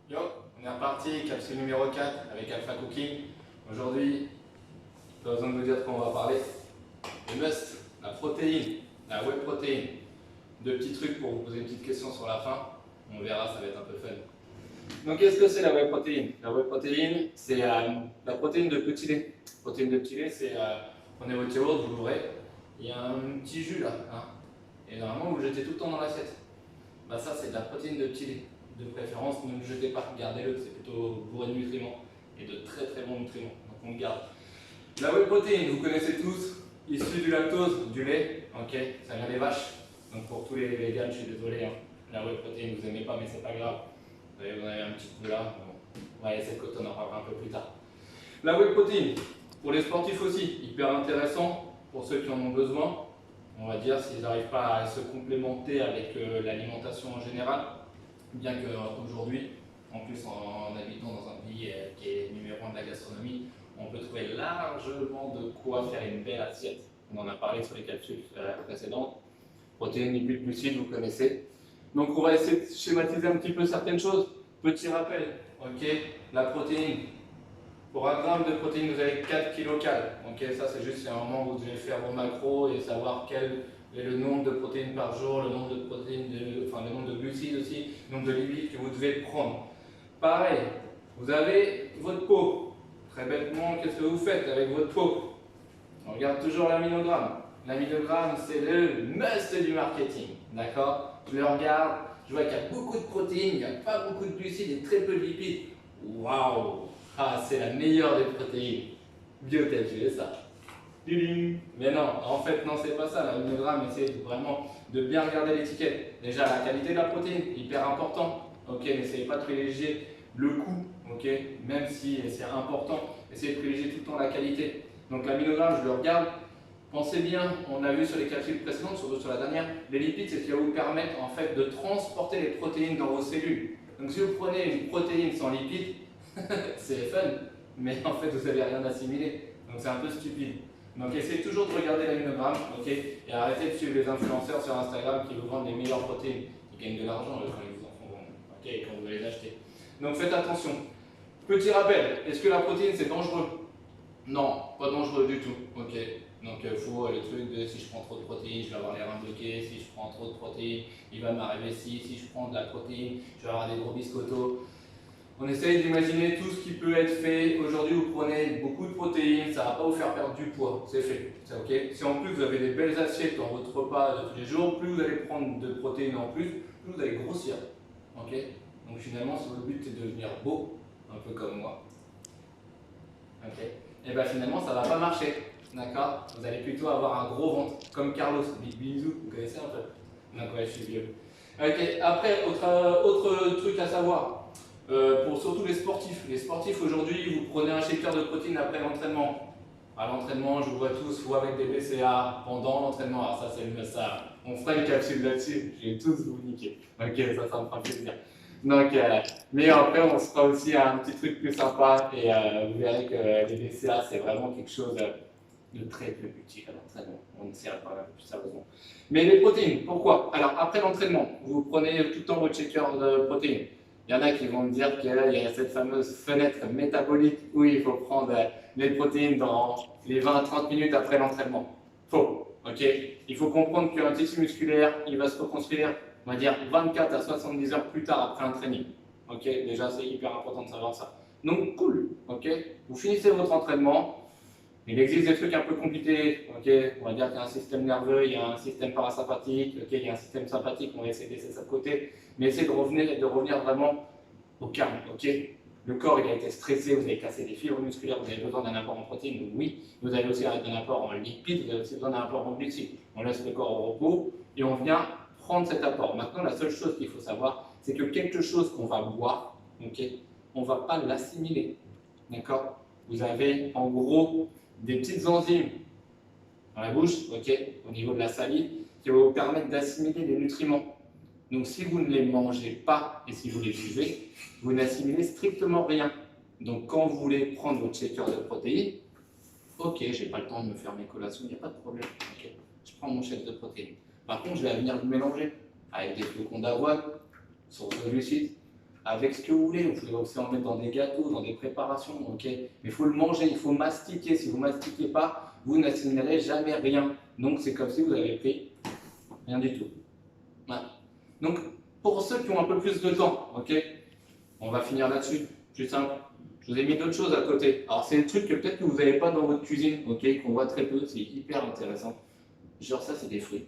Yo, on est reparti, capsule numéro 4 avec Alpha Cooking. Aujourd'hui, pas besoin de vous dire de quoi on va parler. Le must, la protéine, la whey protéine. Deux petits trucs pour vous poser une petite question sur la fin. On verra, ça va être un peu fun. Donc, qu'est-ce que c'est la whey protéine? La whey protéine, c'est la protéine de petit lait. La protéine de petit lait, c'est prenez votre yaourt, vous l'ouvrez, il y a un petit jus là, hein, et normalement vous le jetez tout le temps dans l'assiette. Bah ça, c'est de la protéine de petit lait. De préférence, ne le jetez pas, gardez-le, c'est plutôt bourré de nutriments et de très très bons nutriments, donc on le garde. La whey protéine, vous connaissez tous, issue du lactose, du lait, ok, ça vient des vaches. Donc pour tous les véganes, je suis désolé, hein, la whey protéine vous n'aimez pas, mais c'est pas grave. Vous en avez un petit peu là, bon, on va laisser de côté, on en parlera un peu plus tard. La whey protéine, pour les sportifs aussi, hyper intéressant pour ceux qui en ont besoin. On va dire s'ils n'arrivent pas à se complémenter avec l'alimentation en général. Bien qu'aujourd'hui, en plus en habitant dans un pays qui est numéro 1 de la gastronomie, on peut trouver largement de quoi faire une belle assiette. On en a parlé sur les capsules précédentes. Protéines, lipides, glucides, vous connaissez. Donc on va essayer de schématiser un petit peu certaines choses. Petit rappel, ok, la protéine. Pour 1 gramme de protéines, vous avez 4 kilocalories. Ok, ça c'est juste un moment où vous devez faire vos macros et savoir quel est le nombre de protéines par jour, le nombre de protéines, le nombre de glucides aussi, le nombre de lipides que vous devez prendre. Pareil, vous avez votre peau. Très bêtement, qu'est-ce que vous faites avec votre peau? On regarde toujours l'aminogramme. L'aminogramme, c'est le must du marketing. D'accord? Je le regarde, je vois qu'il y a beaucoup de protéines, il n'y a pas beaucoup de glucides et très peu de lipides. Waouh! Ah, c'est la meilleure des protéines. Biotel, je vais ça. Mais non, en fait, non, c'est pas ça. L'aminogramme, essayez vraiment de bien regarder l'étiquette. Déjà, la qualité de la protéine, hyper important. Ok, n'essayez pas de privilégier le coût, ok, même si c'est important, essayez de privilégier tout le temps la qualité. Donc, l'aminogramme, je le regarde. Pensez bien, on a vu sur les capsules précédentes, surtout sur la dernière, les lipides, c'est ce qui va vous permettre en fait de transporter les protéines dans vos cellules. Donc, si vous prenez une protéine sans lipides, c'est fun, mais en fait vous n'avez rien assimilé, donc c'est un peu stupide. Donc essayez toujours de regarder l'aminogramme, ok, et arrêtez de suivre les influenceurs sur Instagram qui vous vendent les meilleures protéines. Ils gagnent de l'argent quand ils vous en font vendre, ok, et quand vous allez les acheter. Donc faites attention. Petit rappel, est-ce que la protéine c'est dangereux? Non, pas dangereux du tout, ok. Donc il faut le truc de si je prends trop de protéines, je vais avoir les reins bloqués, si je prends trop de protéines, il va m'arriver si je prends de la protéine, je vais avoir des gros biscottos. On essaye d'imaginer tout ce qui peut être fait. Aujourd'hui, vous prenez beaucoup de protéines, ça ne va pas vous faire perdre du poids, c'est fait. Okay, si en plus vous avez des belles assiettes dans votre repas de tous les jours, plus vous allez prendre de protéines en plus vous allez grossir. Okay, donc finalement, si votre but est de devenir beau, un peu comme moi, okay, et bien finalement, ça ne va pas marcher. D'accord? Vous allez plutôt avoir un gros ventre, comme Carlos. Bisous, vous connaissez un peu? Donc ouais, je suis vieux. Ok, après, autre truc à savoir. Pour surtout les sportifs. Les sportifs aujourd'hui, vous prenez un shaker de protéines après l'entraînement. À l'entraînement, je vous vois tous, ou avec des BCA pendant l'entraînement. Alors ça, c'est ça. On fera une capsule là-dessus. Je vais tous vous niquer. Ok, ça me fera plaisir. Donc, mais après, on se fera aussi un petit truc plus sympa et vous verrez que les BCA, c'est vraiment quelque chose de très peu utile à l'entraînement. On essaiera de parler un peu plus sérieusement. Mais les protéines, pourquoi? Alors, après l'entraînement, vous prenez tout le temps votre shaker de protéines. Il y en a qui vont me dire qu'il y a cette fameuse fenêtre métabolique où il faut prendre les protéines dans les 20-30 minutes après l'entraînement. Faux. Okay, il faut comprendre qu'un tissu musculaire, il va se reconstruire, on va dire, 24 à 70 heures plus tard après un training. Okay, déjà, c'est hyper important de savoir ça. Donc, cool. Okay, vous finissez votre entraînement. Il existe des trucs un peu compliqués, okay, on va dire qu'il y a un système nerveux, il y a un système parasympathique, okay, il y a un système sympathique, on va essayer de laisser ça de côté, mais essayez de revenir vraiment au calme. Okay. Le corps il a été stressé, vous avez cassé des fibres musculaires, vous avez besoin d'un apport en protéines, oui, vous avez aussi un apport en lipides, vous avez aussi besoin d'un apport en glucides. On laisse le corps au repos et on vient prendre cet apport. Maintenant, la seule chose qu'il faut savoir, c'est que quelque chose qu'on va boire, okay, on ne va pas l'assimiler. D'accord? Vous avez en gros des petites enzymes dans la bouche, okay, au niveau de la salive, qui vont vous permettre d'assimiler les nutriments. Donc si vous ne les mangez pas et si vous les buvez, vous n'assimilez strictement rien. Donc quand vous voulez prendre votre shaker de protéines, ok, j'ai pas le temps de me faire mes collations, il n'y a pas de problème. Okay, je prends mon shake de protéines. Par contre, je vais venir le mélanger avec des flocons d'avoine, source de glucides, avec ce que vous voulez. Vous pouvez aussi en mettre dans des gâteaux, dans des préparations, ok. Mais il faut le manger, il faut mastiquer. Si vous ne mastiquez pas, vous n'assimilerez jamais rien. Donc c'est comme si vous avez pris rien du tout. Voilà. Donc pour ceux qui ont un peu plus de temps, ok, on va finir là-dessus. Plus simple. Je vous ai mis d'autres choses à côté. Alors c'est des trucs que peut-être que vous n'avez pas dans votre cuisine, ok, qu'on voit très peu. C'est hyper intéressant. Genre ça c'est des fruits.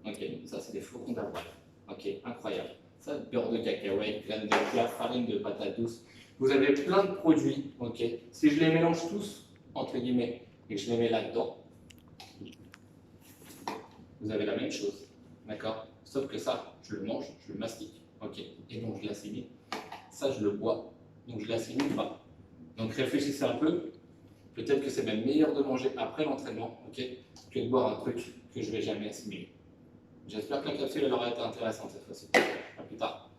Ok, ça c'est des flocons d'avoine. Ok, incroyable. Ça, beurre de cacahuète, graines de chia, farine de patate douce. Vous avez plein de produits, ok. Si je les mélange tous, entre guillemets, et que je les mets là-dedans, vous avez la même chose, d'accord. Sauf que ça, je le mange, je le mastique, ok. Et donc je l'assimile. Ça, je le bois, donc je l'assimile pas. Donc réfléchissez un peu. Peut-être que c'est même meilleur de manger après l'entraînement, ok, que de boire un truc que je ne vais jamais assimiler. J'espère que la capsule aura été intéressante cette fois-ci. À plus tard.